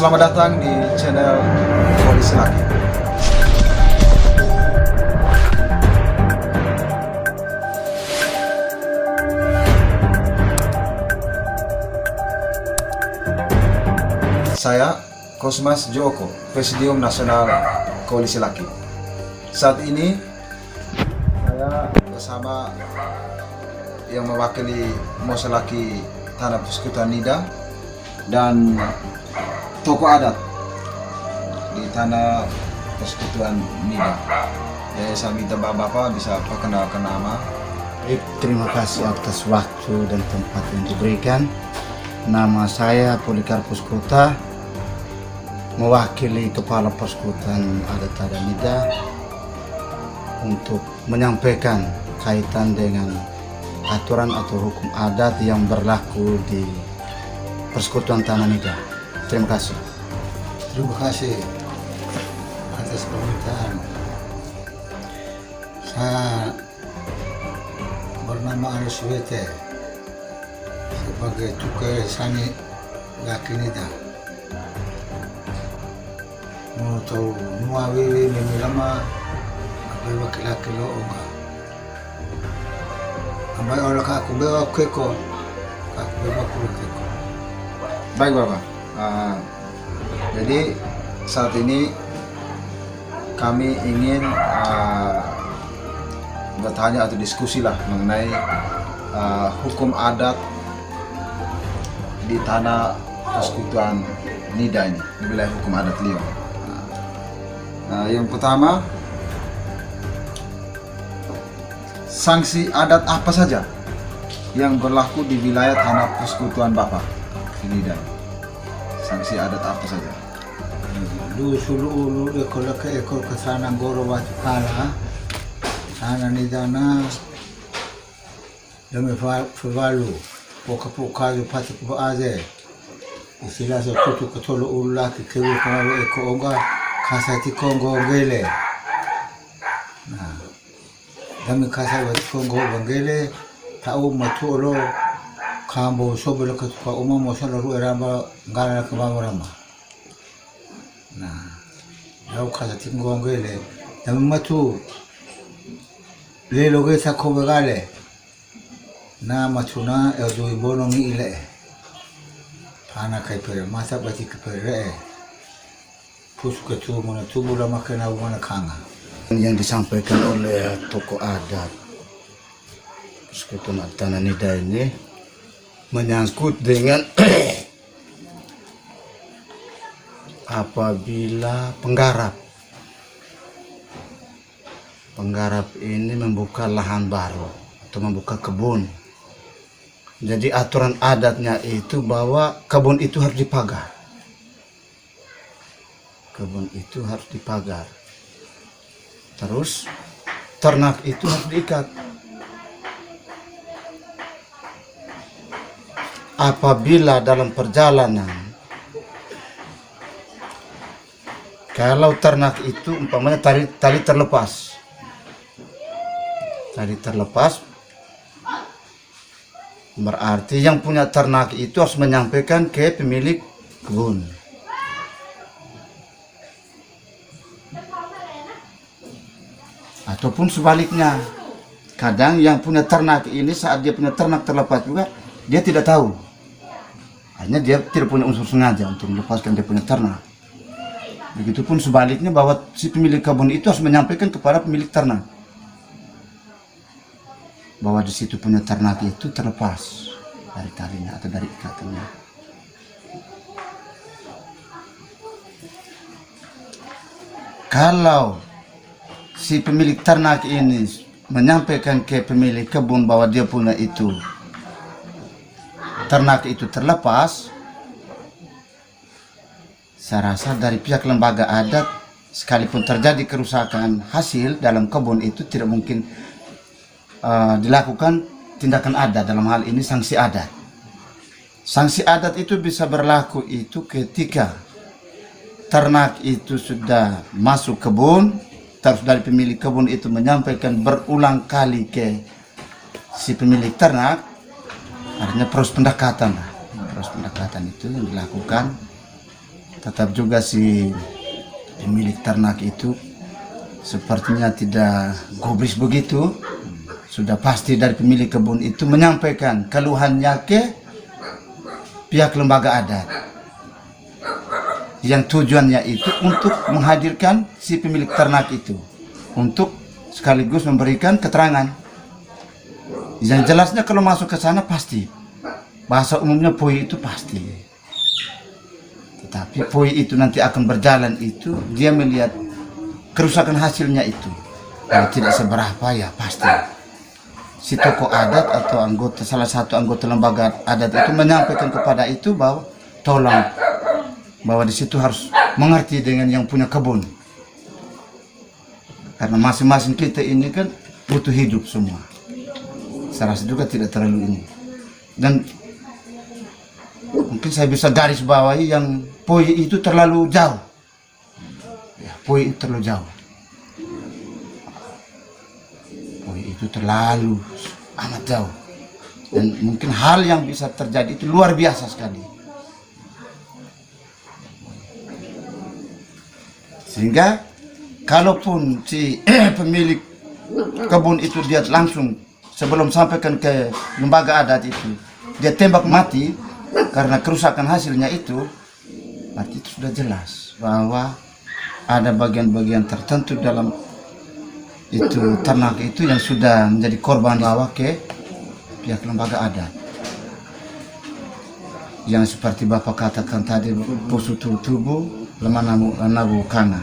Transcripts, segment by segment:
Selamat datang di channel Polisi Laki. Saya Kosmas Joko, Presidium Nasional Koalisi Laki. Saat ini saya bersama yang mewakili Musa Laki Tanah Persekutuan Nida dan tokoh adat di Tanah Persekutuan Nida. Saya minta bapak bisa perkenalkan nama. Terima kasih atas waktu dan tempat yang diberikan. Nama saya Polikarpus Kota, mewakili Kepala Persekutuan Adat Tanah Nida untuk menyampaikan kaitan dengan aturan atau hukum adat yang berlaku di Persekutuan Tanah Nida. Terima kasih. Terima kasih atas permintaan. Saya bernama Aris Wete sebagai Tukai Sani Laki Nida. Mau tahu mua wiwi memilama abai laki-laki lo onga. Abai orang aku bawa keko, aku bawa keko. Baik Bapak, jadi saat ini kami ingin bertanya atau diskusi lah mengenai hukum adat di Tanah Persekutuan Nida ini, di wilayah hukum adat Liong. Yang pertama, sanksi adat apa saja yang berlaku di wilayah Tanah Persekutuan Bapak di Nida? Sanksi adat apa saja? Lu sulu ekor ke ekor ke sana goro watu kala sana nidana demi falu poka yu pati po aze istilah so kutu ketolo ula ke kewu kamalu eko onga kasati kongo ngele nah demi kasati kongo ngele tau maturo kambo sobelo ke kwa umamo sala ru eramba ngala ke rama. Nah, lau kasa tinggo ngele, dami matu lelo ge sako begale, na matuna eldo ibono ngi ile, pana kai pere masa bati ke pere, pusuk ketu mana tubuh lama kena mana kanga. Yang disampaikan oleh tokoh adat Persekutuan Tanah Nida ini menyangkut dengan apabila penggarap ini membuka lahan baru atau membuka kebun. Jadi aturan adatnya itu bahwa kebun itu harus dipagar. Kebun itu harus dipagar. Terus ternak itu harus diikat. Apabila dalam perjalanan kalau ternak itu umpamanya tali terlepas, berarti yang punya ternak itu harus menyampaikan ke pemilik kebun. Ataupun sebaliknya, kadang yang punya ternak ini saat dia punya ternak terlepas juga dia tidak tahu, hanya dia tidak punya unsur sengaja untuk melepaskan dia punya ternak. Begitupun sebaliknya bahwa si pemilik kebun itu harus menyampaikan kepada pemilik ternak bahwa di situ punya ternak itu terlepas dari talinya atau dari ikatannya. Kalau si pemilik ternak ini menyampaikan ke pemilik kebun bahwa dia punya itu ternak itu terlepas, saya rasa dari pihak lembaga adat sekalipun terjadi kerusakan hasil dalam kebun itu tidak mungkin dilakukan tindakan adat, dalam hal ini sanksi adat. Sanksi adat itu bisa berlaku itu ketika ternak itu sudah masuk kebun, terus dari pemilik kebun itu menyampaikan berulang kali ke si pemilik ternak, artinya proses pendekatan lah. Proses pendekatan itu yang dilakukan tetap juga si pemilik ternak itu sepertinya tidak gubris begitu. Sudah pasti dari pemilik kebun itu menyampaikan keluhannya ke pihak lembaga adat, yang tujuannya itu untuk menghadirkan si pemilik ternak itu untuk sekaligus memberikan keterangan. Yang jelasnya kalau masuk ke sana pasti bahasa umumnya poi itu pasti. Tetapi poi itu nanti akan berjalan itu dia melihat kerusakan hasilnya itu. Kalau tidak seberapa ya pasti si tokoh adat atau anggota salah satu anggota lembaga adat itu menyampaikan kepada itu bahwa tolong bahwa di situ harus mengerti dengan yang punya kebun. Karena masing-masing kita ini kan butuh hidup semua. Saya rasa juga tidak terlalu ini. Dan mungkin saya bisa garis bawahi yang poi itu terlalu jauh. Ya, poi itu terlalu jauh. Poi itu terlalu amat jauh. Dan mungkin hal yang bisa terjadi itu luar biasa sekali. Sehingga kalaupun si pemilik kebun itu dia langsung sebelum sampaikan ke lembaga adat itu dia tembak mati karena kerusakan hasilnya itu, berarti itu sudah jelas bahwa ada bagian-bagian tertentu dalam itu ternak itu yang sudah menjadi korban bawa ke pihak lembaga adat. Yang seperti Bapak katakan tadi, pusu tubuh lemah nabu kana.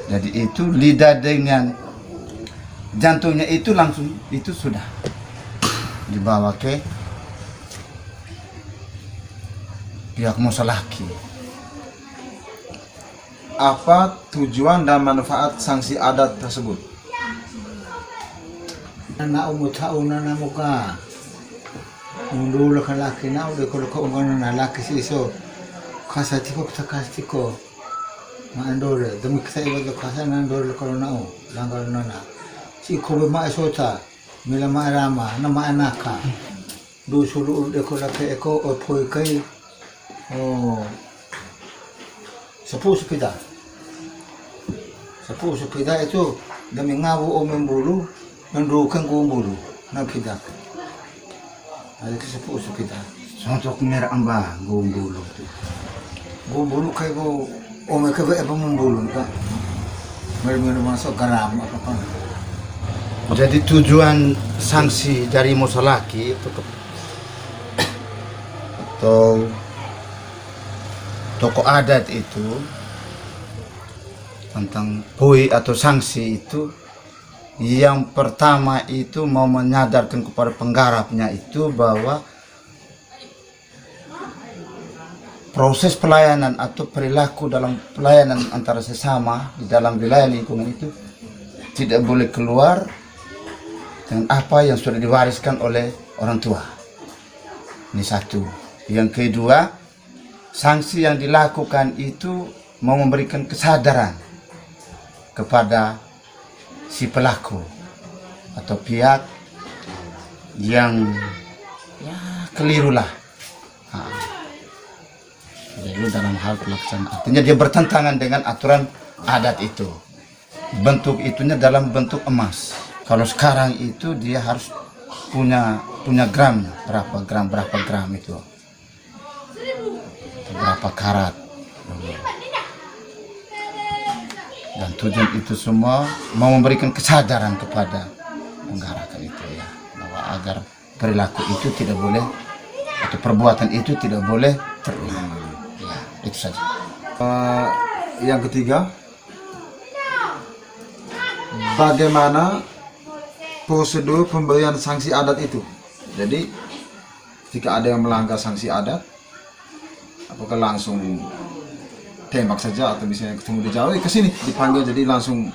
Jadi itu lidah dengan jantungnya itu langsung itu sudah dibawa ke pihak musalaki. Apa tujuan dan manfaat sanksi adat tersebut? Na umutau na namuka mundulo ka laki na udah kalau kau na laki si so kasatiko takastiko maandore demi kita ibadah kasana andore kalau nao langgar nana si kobe ma esota mila ma rama na ma anaka do sulu de ko laki eko o poi kai oh sapu sepeda itu demi ngawu o membulu nandukan ko bulu na pida ada kesepuh sepeda Contoh merah amba gombolo tu. bulu kayak go ome ke apa membulu kan mereka masuk garam apa kan. Jadi tujuan sanksi dari musalaki itu atau tokoh adat itu tentang poi atau sanksi itu, yang pertama itu mau menyadarkan kepada penggarapnya itu bahwa proses pelayanan atau perilaku dalam pelayanan antara sesama di dalam wilayah lingkungan itu tidak boleh keluar dengan apa yang sudah diwariskan oleh orang tua. Ini satu. Yang kedua, sanksi yang dilakukan itu mau memberikan kesadaran kepada si pelaku atau pihak yang ya kelirulah. Keliru dalam hal pelaksanaan. Artinya dia bertentangan dengan aturan adat itu. Bentuk itunya dalam bentuk emas. Kalau sekarang itu dia harus punya gram, berapa gram itu, berapa karat. Dan tujuan itu semua mau memberikan kesadaran kepada penggarakan itu ya, bahwa agar perilaku itu tidak boleh atau perbuatan itu tidak boleh terulang. Ya, itu saja. Yang ketiga, bagaimana prosedur pemberian sanksi adat itu? Jadi jika ada yang melanggar sanksi adat, apakah langsung tembak saja atau misalnya ketemu di jauh, kesini dipanggil, jadi langsung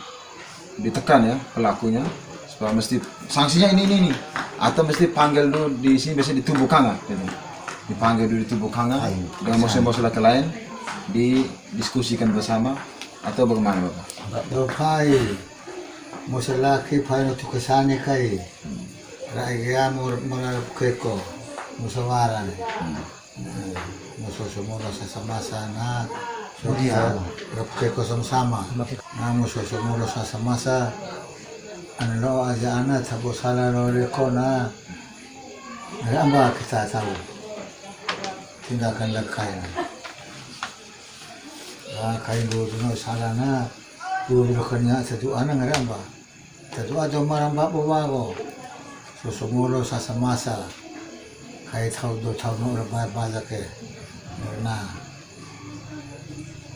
ditekan ya pelakunya supaya mesti sanksinya ini atau mesti panggil dulu di sini, biasanya di tubuh kanga gitu. Dipanggil dulu di tubuh kanga dengan musuh-musuh laki lain, didiskusikan bersama atau bagaimana Bapak? Bapai musuh laki pai untuk kesana kai rakyat mengarap keko musyawarah musuh semua rasa sama sana So dia rapke ko sama-sama. Namo so mulo sa samasa. Ano lo aja ana tabo sala lo ko na. Amba kita tahu. Tindakan lakai. Kain dulu salah na. Dulu kanya satu anak ngeramba. Satu ada maramba bago. So sumulo sa samasa. Kahit tahu no baza ke. Na.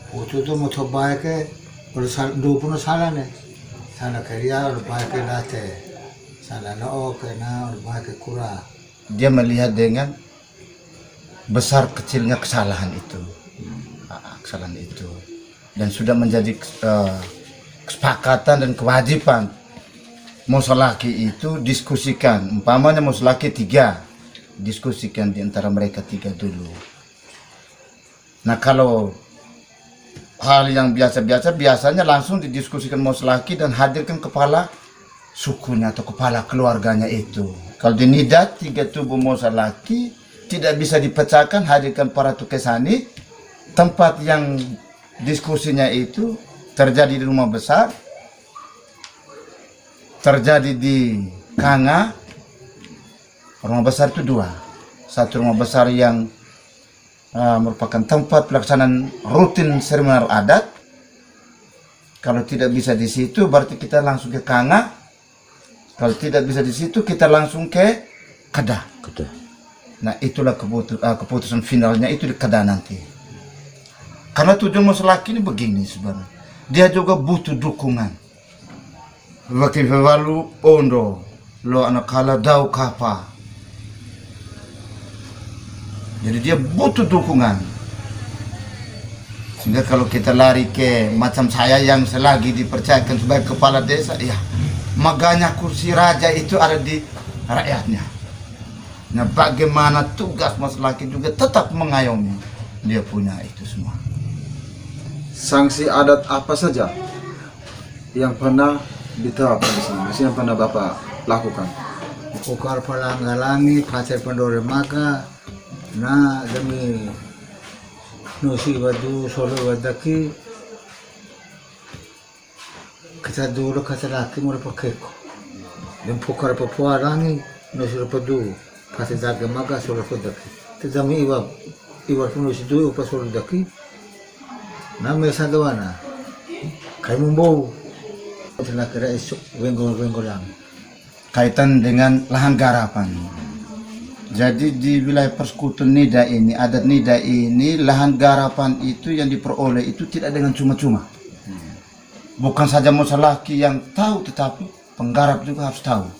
Utu tu mo thobai ke or do puno salah ne. Salah kerja or baik ke late. Salah no ke na or baik ke kura. Dia melihat dengan besar kecilnya kesalahan itu. Kesalahan itu. Dan sudah menjadi kesepakatan dan kewajiban musolaki itu diskusikan. Umpamanya musolaki 3, diskusikan di antara mereka 3 dulu. Nah kalau hal yang biasa-biasa biasanya langsung didiskusikan musolaki dan hadirkan kepala sukunya atau kepala keluarganya itu. Kalau di nidat 3 tubuh musolaki tidak bisa dipecahkan, hadirkan para tukesani. Tempat yang diskusinya itu terjadi di rumah besar, terjadi di Kanga. Rumah besar itu 2. Satu rumah besar yang merupakan tempat pelaksanaan rutin seremonial adat. Kalau tidak bisa di situ berarti kita langsung ke Kanga. Kalau tidak bisa di situ kita langsung ke Kedah. Nah itulah keputusan finalnya itu di Kedah nanti. Karena tujuan musolaki ini begini sebenarnya. Dia juga butuh dukungan. Wakil Fewalu Ondo, lo anak kala dau kapa. Jadi dia butuh dukungan. Sehingga kalau kita lari ke macam saya yang selagi dipercayakan sebagai kepala desa, ya maganya kursi raja itu ada di rakyatnya. Nah bagaimana tugas musolaki juga tetap mengayomi. Dia punya itu semua. Sanksi adat apa saja yang pernah diterapkan di sini? Yang pernah Bapak lakukan? Ukar palanggalangi, pacar pendore maka, na demi nusi wadu solo wadaki, kita dulu kata laki mula pakeko. Dan pukar papuarangi, nusi padu, pacar jaga maka solo wadaki. Tetapi iwa pun nusi dulu pas solo wadaki. Na mesa doana, kayak mumbau, telah kira esok wenggol lang. Kaitan dengan lahan garapan. Jadi di wilayah persekutuan Nida ini, adat Nida ini, lahan garapan itu yang diperoleh itu tidak dengan cuma-cuma. Bukan saja musolaki yang tahu, tetapi penggarap juga harus tahu.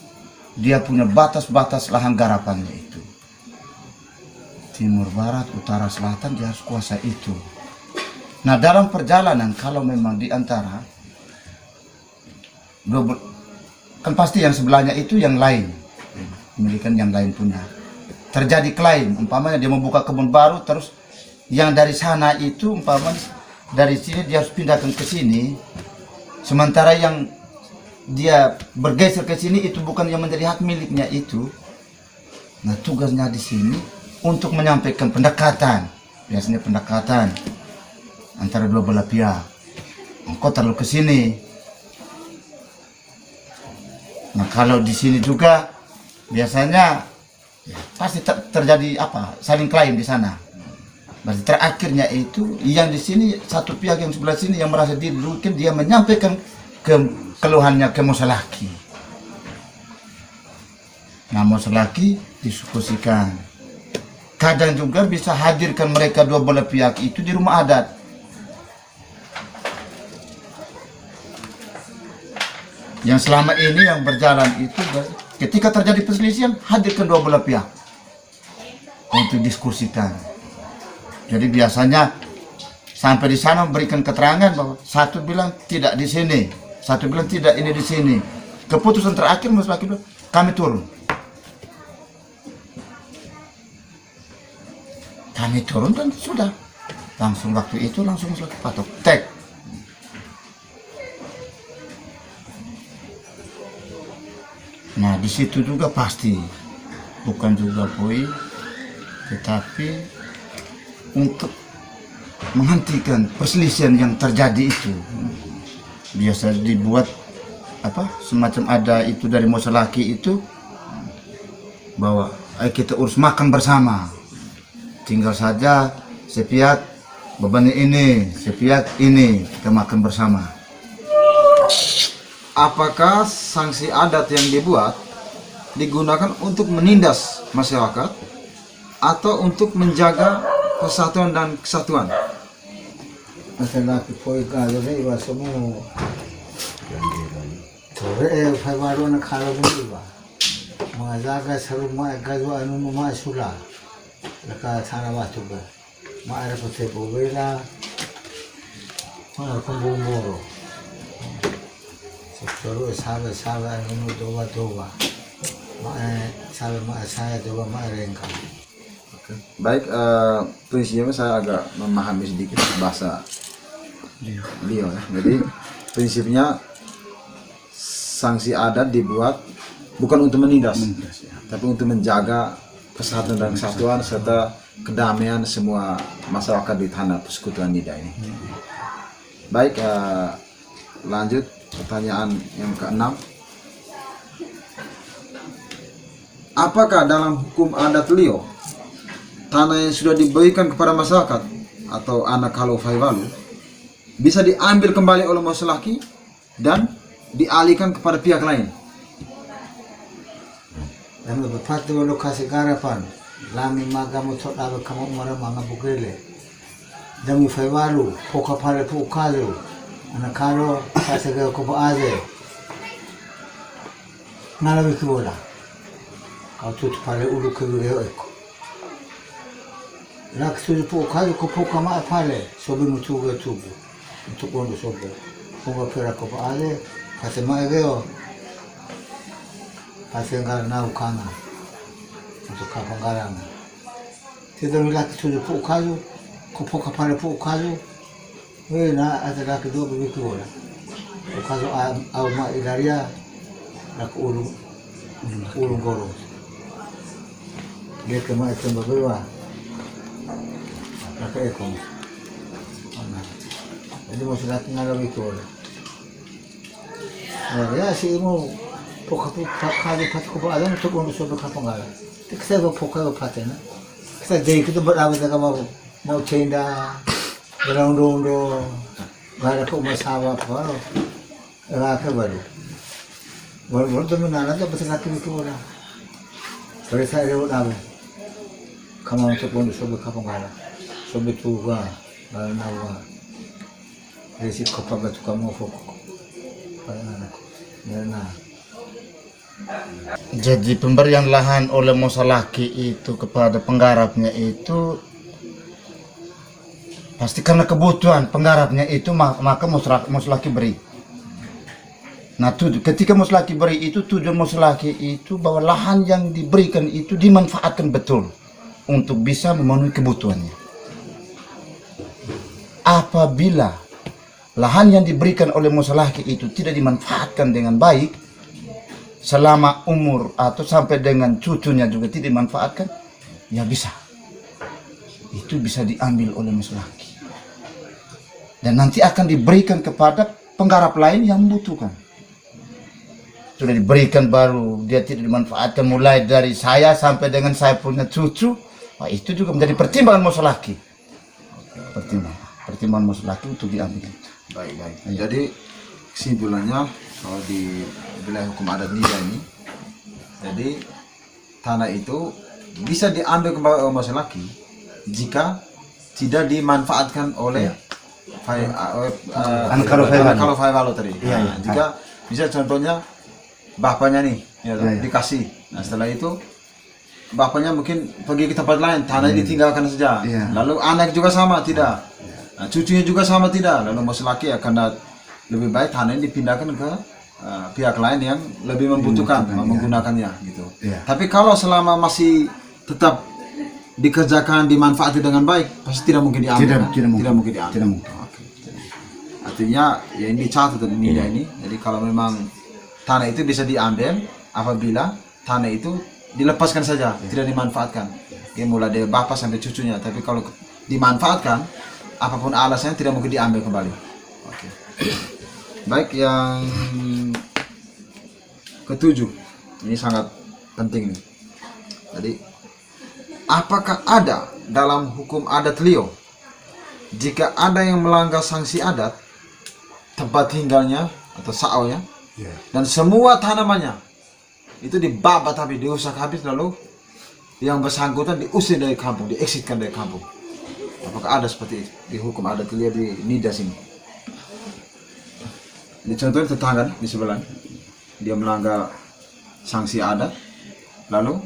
Dia punya batas-batas lahan garapannya itu. Timur, barat, utara, selatan dia harus kuasai itu. Nah dalam perjalanan kalau memang di antara kan pasti yang sebelahnya itu yang lain, memilikan yang lain punya. Terjadi klaim, umpamanya dia membuka kebun baru, terus yang dari sana itu umpamanya dari sini dia harus pindahkan ke sini, sementara yang dia bergeser ke sini itu bukan yang menjadi hak miliknya itu. Nah tugasnya di sini untuk menyampaikan pendekatan, biasanya pendekatan antara dua belah pihak. Engkau terlalu ke sini. Nah kalau di sini juga biasanya ya, pasti terjadi apa? Saling klaim di sana. Berarti terakhirnya itu yang di sini satu pihak yang sebelah sini yang merasa dirugikan, dia menyampaikan keluhannya ke musolaki. Nah musolaki diskusikan. Kadang juga bisa hadirkan mereka dua belah pihak itu di rumah adat. Yang selama ini yang berjalan itu ketika terjadi perselisihan hadirkan dua belah pihak untuk diskusikan. Jadi biasanya sampai di sana memberikan keterangan bahwa satu bilang tidak di sini, satu bilang tidak ini di sini. Keputusan terakhir musolaki bilang kami turun. Kami turun dan sudah langsung waktu itu langsung musolaki patok tek. Nah di situ juga pasti bukan juga poin, tetapi untuk menghentikan perselisihan yang terjadi itu. Biasa dibuat semacam ada itu dari Mosolaki itu, bahwa ayo kita urus makan bersama, tinggal saja sepihak beban ini, sepihak ini, kita makan bersama. Apakah sanksi adat yang dibuat digunakan untuk menindas masyarakat atau untuk menjaga persatuan dan kesatuan? Masalah poin kalau ni iba semua. Tore faibaru nak kalau ni iba. Mengajar seru mak gazu anu mak sula. Laka sana batu ber. Mak ada putih bobela. Mak kumbul moro. Seru sahabat anu doa. Mak sahabat saya doa mak rengka. Baik, prinsipnya saya agak memahami sedikit bahasa beliau ya. Jadi prinsipnya sanksi adat dibuat bukan untuk menindas, tapi untuk menjaga kesehatan dan kesatuan serta kedamaian semua masyarakat di tanah persekutuan Nida ini. Baik, lanjut pertanyaan yang keenam. Apakah dalam hukum adat Lio tanah yang sudah diberikan kepada masyarakat atau anak kalau faiwalu bisa diambil kembali oleh Mosolaki dan dialihkan kepada pihak lain? Dan berpat di lokasi garapan, lami maga motor ada kamu mara manga bugele. Dami faiwalu, poka pare pokalu, anak kalau kasih ke kubu aze. Nalawi kibola, kau tutup pare ulu kibule eko. Nak suju pokalu ko poka ma pare, sobi mutuga tubu, untuk kondo sobi. Poka pera kubu aze, kasih ma egeo. Pasien karena ukana untuk kapangaran. Tidak milaki suju pokalu, ko poka pare pokalu. Na ada laki dua begitu bola. Pokalu au ma ilaria, nak ulung gorong. Dia kemana itu berbawa. Nak ekor. Jadi masih laki ngalau itu bola. Ya sih mau pokalu pat ko ba alam to kondo so ka pangala tikse ba pokalu patena kisa dei kito ba dapat ka mau tenda rondo gara ko masawa pa ra ka baru baru to menana to basa nakini ko na pare sa rewo na ba kama to kondo so ka pangala so betu ba na wa resi ko pa ba to ka mo foko pa na ko na. Jadi pemberian lahan oleh Mosolaki itu kepada penggarapnya itu pasti karena kebutuhan penggarapnya itu, maka Mosolaki beri. Nah, ketika Mosolaki beri itu, tujuan Mosolaki itu bahwa lahan yang diberikan itu dimanfaatkan betul untuk bisa memenuhi kebutuhannya. Apabila lahan yang diberikan oleh Mosolaki itu tidak dimanfaatkan dengan baik, selama umur atau sampai dengan cucunya juga tidak dimanfaatkan, ya bisa. Itu bisa diambil oleh Mosolaki. Dan nanti akan diberikan kepada penggarap lain yang membutuhkan. Sudah diberikan baru, dia tidak dimanfaatkan mulai dari saya sampai dengan saya punya cucu, wah, itu juga menjadi pertimbangan Mosolaki. Pertimbangan Mosolaki untuk diambil. Baik. Jadi kesimpulannya, kalau di wilayah hukum adat Nida ini, jadi tanah itu bisa diambil kembali oleh Mosolaki jika tidak dimanfaatkan oleh anak kalau faiwalu tadi. Nah, jika bisa contohnya bapaknya nih dikasih, nah setelah itu bapaknya mungkin pergi ke tempat lain, tanah ditinggalkan saja. Lalu anak juga sama tidak, nah, cucunya juga sama tidak, lalu Mosolaki akan lebih baik tanah ini dipindahkan ke pihak lain yang lebih membutuhkan menggunakannya gitu. Tapi kalau selama masih tetap dikerjakan, dimanfaati dengan baik, pasti tidak mungkin diambil. Tidak mungkin diambil. Oke. Artinya ya ini dicatat di Nida ini. Jadi kalau memang tanah itu bisa diambil apabila tanah itu dilepaskan saja, tidak dimanfaatkan. Ya, mulai dari bapak sampai cucunya. Tapi kalau dimanfaatkan, apapun alasannya tidak mungkin diambil kembali. Oke. Baik, yang ketujuh, ini sangat penting nih. Jadi, apakah ada dalam hukum adat Lio, jika ada yang melanggar sanksi adat, tempat tinggalnya atau saonya, Ya. dan semua tanamannya itu dibabat habis, dirusak habis, lalu yang bersangkutan diusir dari kampung, diexitkan dari kampung? Apakah ada seperti itu di hukum adat Lio di Nida sini? Ini contohnya tetangga di sebelah, dia melanggar sanksi adat, lalu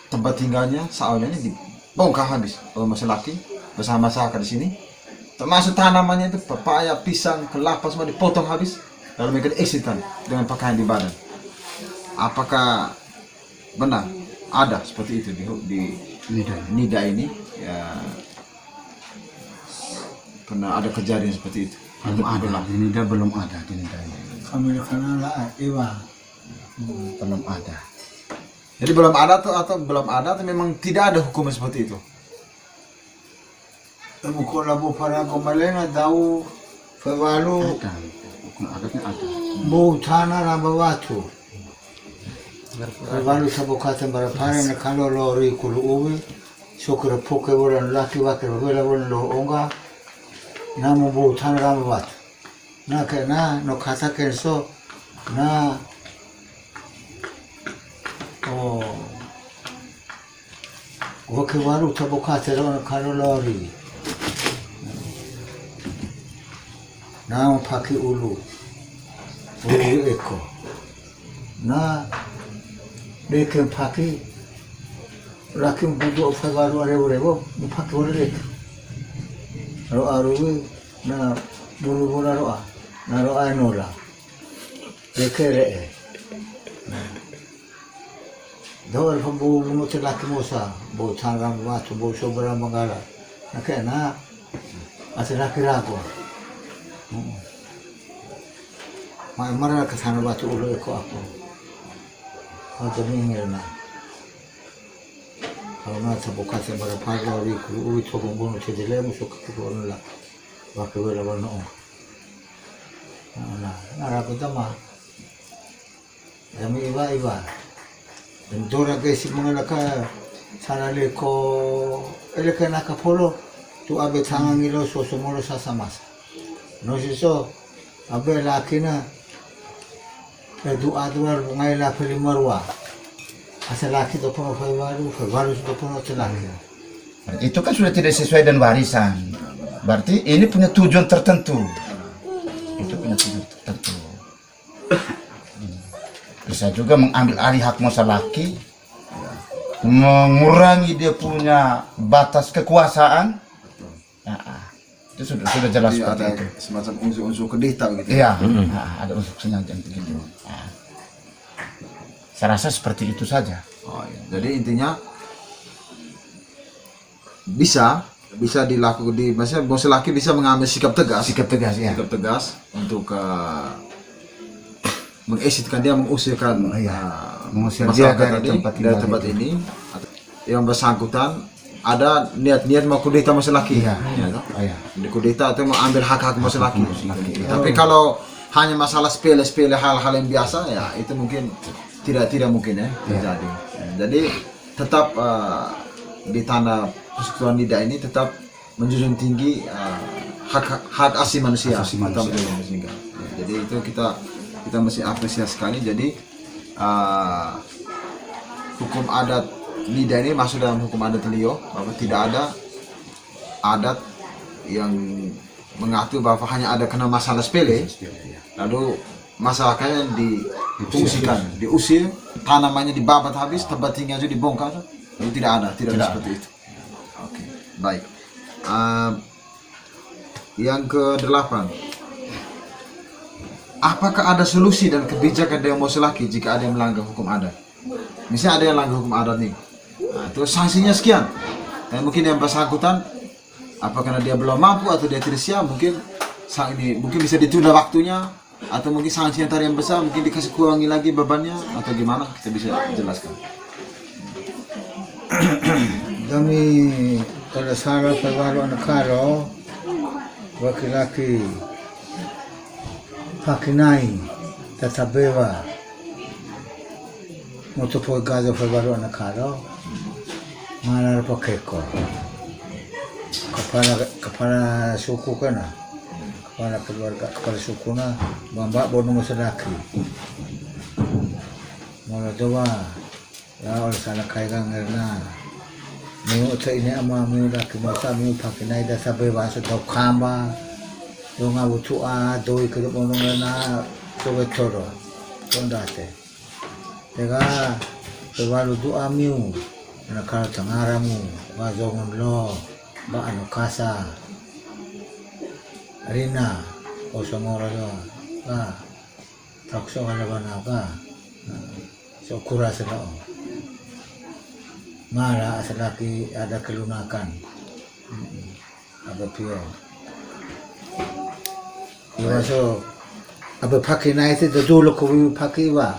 tempat tinggalnya, saonya dibongkar habis oleh laki bersama masyarakat di sini, termasuk tanamannya itu pepaya, pisang, kelapa semua dipotong habis, lalu mereka diexitkan dengan pakaian di badan. Apakah benar ada seperti itu di Nida ini? Ya, pernah ada kejadian seperti itu? Belum ada, di Nida belum ada, di Nida ini. Kami kenal lah, Iwa. Belum ada. Jadi belum ada atau belum ada atau memang tidak ada hukum seperti itu? Bukan labu para gomalena tahu fewalu Ada, hukum adatnya ada. bu tanah ramba watu. Fewalu sabukatan barapare na kalau lori kulu uwi sokra poke bolan laki wakir wala bolan lo onga namu bu tanah ramba watu. Na kena no kata kenso na oh Wake waru sabukatan na kalau lori. Na paki ulu eko na deken paki rakim budu fewaru arebo paki ore ro aru na bulu bulu roa na roa nola dekere dor pembu mutu laki mosa bo tangram watu bo sobra mangala na kena asira kirago Mara ke sana batu ulu eko aku. Kau jadi na. Kalau nak terbuka sembara pagi hari kuru itu bumbung cedele musuh kekuluan lah. Waktu berapa no. Nah, nara kita mah. Kami iba. Dan dora ke si mengenai sana leko eleke nak polo tu abe tangan ilo sosomolo sasamas. No siso abe lakina doa ngai la peli marwa asal laki tu pun fewaru tu pun laki. Itu kan sudah tidak sesuai dengan warisan. Berarti ini punya tujuan tertentu. Itu punya tujuan tertentu. Bisa juga mengambil alih hak masa laki, mengurangi dia punya batas kekuasaan. Nah, itu sudah jelas Jadi seperti ada itu. semacam unsur-unsur kedita begitu. Iya, ada unsur sengaja begitu. Nah, saya rasa seperti itu saja. Oh, iya. Jadi intinya bisa dilakukan maksudnya bos laki bisa mengambil sikap tegas Sikap tegas ya. Untuk mengeksitkan dia, mengusirkan Mengusir dia masyarakat dari dari tempat ini. Yang bersangkutan ada niat mau kudeta masa laki. Iya. Ya, di kudeta atau mau ambil hak masa laki. Tapi kalau hanya masalah sepele hal-hal yang biasa, ya itu mungkin tidak mungkin ya terjadi. Jadi tetap di tanah persekutuan Nida ini tetap menjunjung tinggi hak asasi manusia. Ya, jadi itu kita mesti apresiasi sekali. Jadi hukum adat Nida ini masuk dalam hukum adat Lio, bahwa tidak ada adat yang mengatur bahwa hanya ada kena masalah sepele, lalu masyarakatnya difungsikan, diusir, tanamannya dibabat habis, tempat tinggalnya dibongkar. Itu tidak ada seperti itu. Oke, baik. Yang ke-8, apakah ada solusi dan kebijakan demonstrasi laki jika ada yang melanggar hukum adat? Misalnya ada yang melanggar hukum adat nih, nah, terus sanksinya sekian, dan mungkin yang bersangkutan apakah dia belum mampu atau dia tidak siap, mungkin bisa ditunda waktunya, atau mungkin sanksi yang tadi yang besar mungkin dikasih kurangi lagi bebannya, atau gimana, kita bisa jelaskan. Kami Pada salah perbaru anak karo, laki-laki pakinai tatabewa motopo gaza perbaru anak karo, mana pakeko. Kepala suku kana, kepala keluarga, kepala suku na, bamba bono masalaki. Mula doa, ya oleh salah kaigan ngerna. Miu ta ini ama miu laki masa miu pakinai da sabe bahasa tau kamba do ngabutu a do ikut bono na to betoro kondate tega pewalu do miu na kal tangaramu ba zongon lo ba anu kasa arina osongora do ba takso ala bana ba so kurasa do malah selagi ada kelunakan apa pio ya so apa pakai naik itu dulu kau pakai wa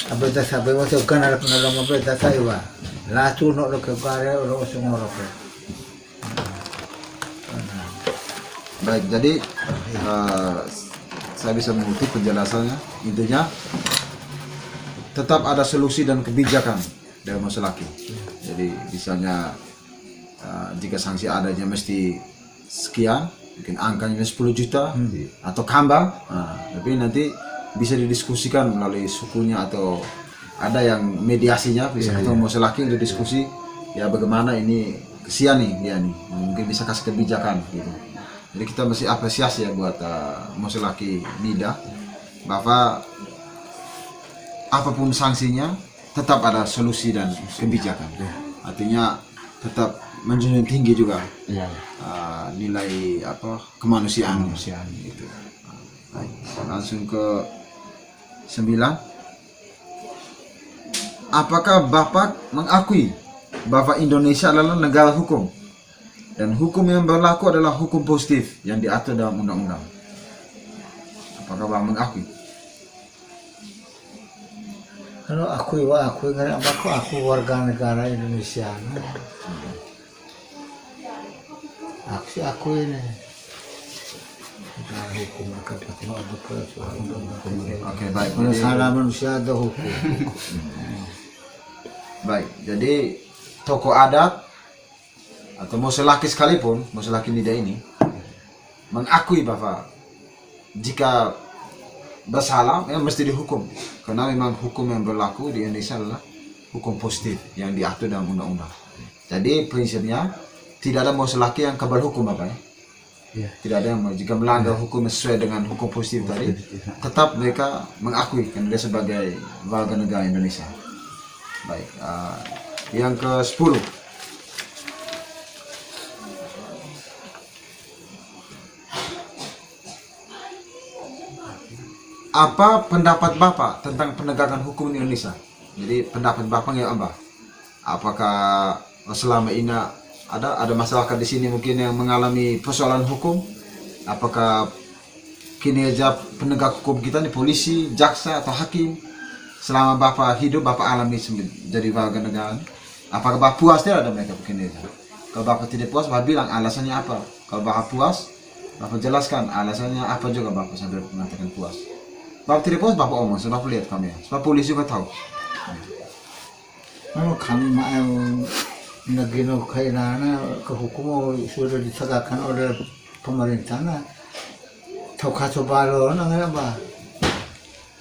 apa dah sampai waktu kan ada pengalam apa dah saya wa lalu nak lo kebare lo semua lo Baik, jadi saya bisa mengutip penjelasannya. Intinya tetap ada solusi dan kebijakan dalam masalah laki. Jadi misalnya jika sanksi adanya mesti sekian, mungkin angkanya 10 juta atau kambang, tapi nanti bisa didiskusikan melalui sukunya atau ada yang mediasinya bisa ketemu masalah laki untuk diskusi ya bagaimana ini kesian nih dia nih, mungkin bisa kasih kebijakan gitu. Jadi kita mesti apresiasi ya buat masalah laki Nida bahwa apapun sanksinya tetap ada solusi dan kebijakan. Artinya tetap menjunjung tinggi juga nilai kemanusiaan gitu. Baik, langsung ke 9. Apakah Bapak mengakui bahwa Indonesia adalah negara hukum dan hukum yang berlaku adalah hukum positif yang diatur dalam undang-undang? Apakah Bapak mengakui? Kalau aku nggak aku warga negara Indonesia. Aku ini. Hukum akan Oke, baik. Kalau salah manusia ada hukum. Baik, jadi tokoh adat atau muselaki sekalipun, muselaki Nida ini mengakui bahwa jika bersalah ya mesti dihukum karena memang hukum yang berlaku di Indonesia adalah hukum positif yang diatur dalam undang-undang. Jadi prinsipnya tidak ada muselaki yang kebal hukum apa ya? Tidak ada yang jika melanggar hukum sesuai dengan hukum positif tadi, tetap mereka mengakui kan dia sebagai warga negara Indonesia. Baik, yang ke-10. Apa pendapat Bapak tentang penegakan hukum di Indonesia? Jadi pendapat Bapak ya apa? Apakah selama ini ada masyarakat di sini mungkin yang mengalami persoalan hukum? Apakah kinerja penegak hukum kita nih polisi, jaksa atau hakim selama Bapak hidup Bapak alami jadi warga negara? Apakah Bapak puas tidak ada mereka kinerja? Kalau Bapak tidak puas, Bapak bilang alasannya apa? Kalau Bapak puas, Bapak jelaskan alasannya apa juga Bapak sampai mengatakan puas. Bapak tidak puas, Bapak omong, sebab lihat kami ya. Sebab polisi juga tahu. Kalau kami mau nagino kailangan kehukum sudah ditegakkan oleh pemerintah tahu kacau baru apa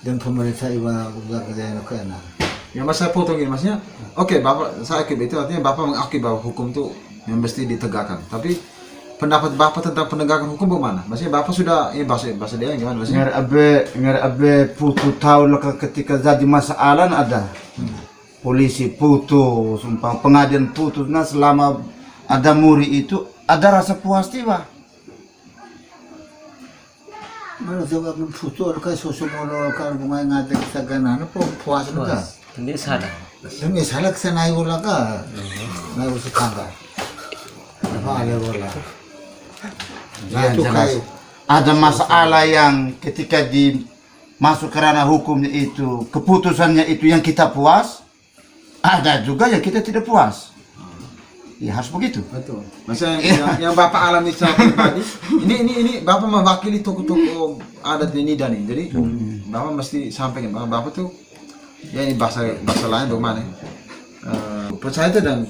dan pemerintah iba udah kerjaan kena. Yang mas saya potong ini masnya, oke Bapak saya akui itu artinya Bapak mengakui bahwa hukum itu yang mesti ditegakkan. Tapi pendapat Bapak tentang penegakan hukum bagaimana? Maksudnya Bapak sudah ini bahasa dia gimana maksudnya? Ngar abe putu tahu ketika jadi masalah ada polisi putu, sumpah pengadilan putus. Nah selama ada muri itu ada rasa puas tiba. Mana coba putus kan sosumolo kalau bunga ngade kita ganan pun puas juga. Hindi salah. Demi salah kesana ibu laka, naik usut tangga. Apa ada bola? Yang jelas ada masalah yang ketika masuk ke ranah hukumnya itu keputusannya itu yang kita puas, ada juga yang kita tidak puas. Ya harus begitu. Betul. Maksudnya yang Bapak alami secara pribadi, ini Bapak mewakili tokoh-tokoh adat di Nida nih. Jadi Bapak mesti sampaikan bahwa Bapak tuh ya ini bahasa lain bagaimana? Percaya itu dan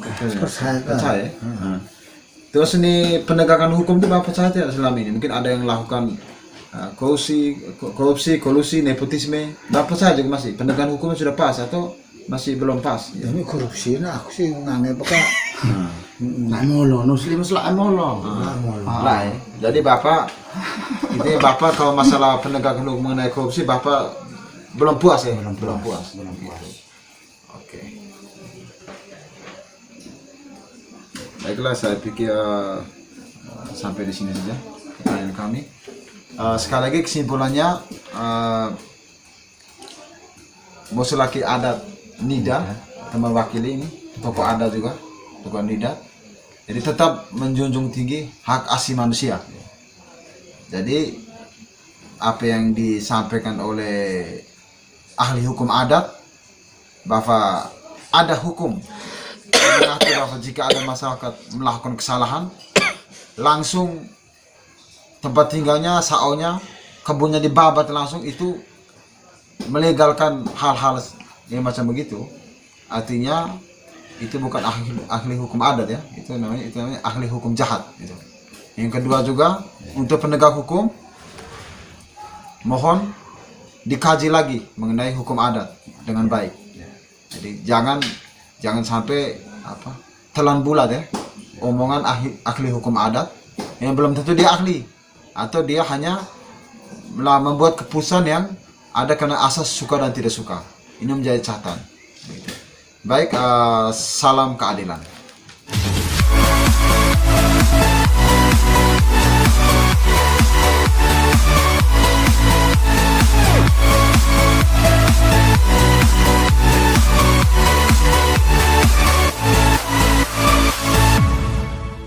percaya. Terus ini penegakan hukum itu Bapak percaya tidak selama ini? Mungkin ada yang melakukan korupsi, kolusi, nepotisme. Bapak percaya juga masih penegakan hukumnya sudah pas atau masih belum pas? Ini korupsi nah aku sih nganggep apa Amolo, Muslim amolo. Lah, jadi Bapak ini Bapak kalau masalah penegakan hukum mengenai korupsi Bapak belum puas ya? Belum puas. Oke. Baiklah, saya pikir sampai di sini saja pertanyaan kami. Sekali lagi kesimpulannya, Musolaki adat Nida teman wakili ini tokoh adat juga tokoh Nida, jadi tetap menjunjung tinggi hak asasi manusia. Jadi apa yang disampaikan oleh ahli hukum adat bahwa ada hukum yang mengatur bahwa jika ada masyarakat melakukan kesalahan langsung tempat tinggalnya, saonya, kebunnya dibabat langsung, itu melegalkan hal-hal yang macam begitu. Artinya itu bukan ahli hukum adat ya, itu namanya ahli hukum jahat gitu. Yang kedua juga untuk penegak hukum mohon dikaji lagi mengenai hukum adat dengan baik. Jadi jangan sampai telan bulat ya omongan ahli hukum adat yang belum tentu dia ahli, atau dia hanya membuat keputusan yang ada karena asas suka dan tidak suka. Ini menjadi catatan. Baik, salam keadilan.